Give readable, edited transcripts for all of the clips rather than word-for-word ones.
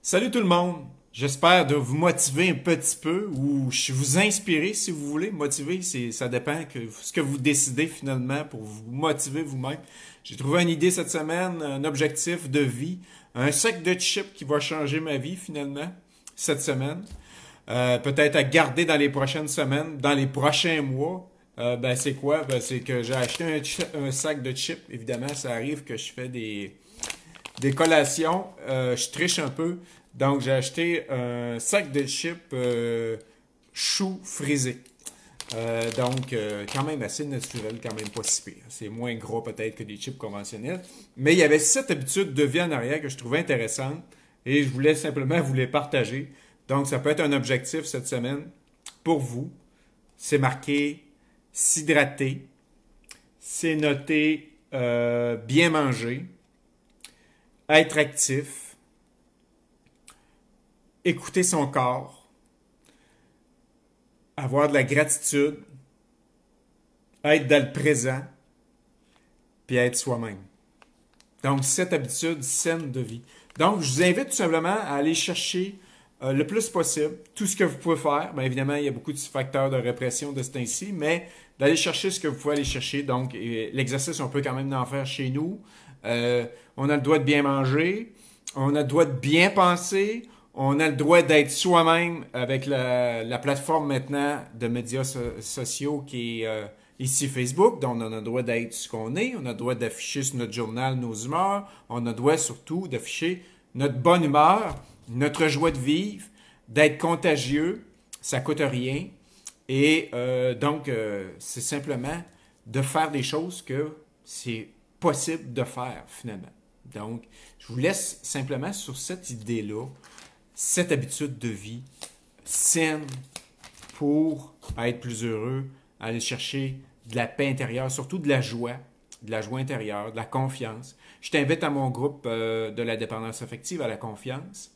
Salut tout le monde! J'espère de vous motiver un petit peu ou vous inspirer si vous voulez. Motiver, ça dépend de ce que vous décidez finalement pour vous motiver vous-même. J'ai trouvé une idée cette semaine, un objectif de vie, un sac de chips qui va changer ma vie finalement cette semaine. Peut-être à garder dans les prochaines semaines, dans les prochains mois. C'est quoi? C'est que j'ai acheté un sac de chips. Évidemment, ça arrive que je fais des collations. Je triche un peu. Donc, j'ai acheté un sac de chips choux frisés. Quand même assez naturel, quand même pas si pire. C'est moins gros peut-être que des chips conventionnels. Mais il y avait cette habitude de vie en arrière que je trouvais intéressante et je voulais simplement vous les partager. Donc, ça peut être un objectif cette semaine pour vous. C'est marqué s'hydrater. C'est noté bien manger. Être actif. Écouter son corps. Avoir de la gratitude. Être dans le présent. Puis être soi-même. Donc, cette habitude saine de vie. Donc, je vous invite tout simplement à aller chercher le plus possible tout ce que vous pouvez faire. Bien évidemment, il y a beaucoup de facteurs de répression de ce temps-ci, mais d'aller chercher ce que vous pouvez aller chercher. Donc, l'exercice, on peut quand même en faire chez nous. On a le droit de bien manger. On a le droit de bien penser. On a le droit d'être soi-même avec la plateforme maintenant de médias sociaux qui est ici Facebook. Donc, on a le droit d'être ce qu'on est. On a le droit d'afficher sur notre journal nos humeurs. On a le droit surtout d'afficher notre bonne humeur, notre joie de vivre, d'être contagieux. Ça coûte rien. Et c'est simplement de faire des choses que c'est possible de faire finalement. Donc, je vous laisse simplement sur cette idée-là, cette habitude de vie saine pour être plus heureux, aller chercher de la paix intérieure, surtout de la joie intérieure, de la confiance. Je t'invite à mon groupe de la dépendance affective à la confiance.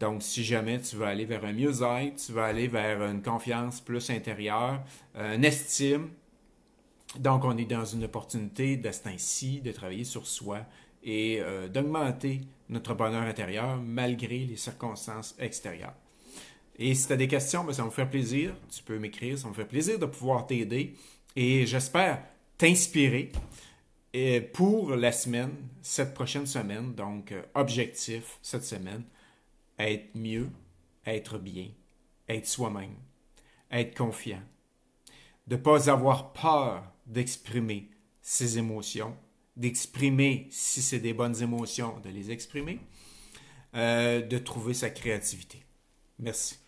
Donc, si jamais tu veux aller vers un mieux-être, tu veux aller vers une confiance plus intérieure, une estime, donc on est dans une opportunité de ce temps-ci de travailler sur soi et d'augmenter notre bonheur intérieur malgré les circonstances extérieures. Et si tu as des questions, ça me fait plaisir. Tu peux m'écrire, ça me fait plaisir de pouvoir t'aider. Et j'espère t'inspirer pour la semaine, cette prochaine semaine. Donc, objectif cette semaine, être mieux, être bien, être soi-même, être confiant, de ne pas avoir peur d'exprimer ses émotions, d'exprimer si c'est des bonnes émotions, de les exprimer, de trouver sa créativité. Merci.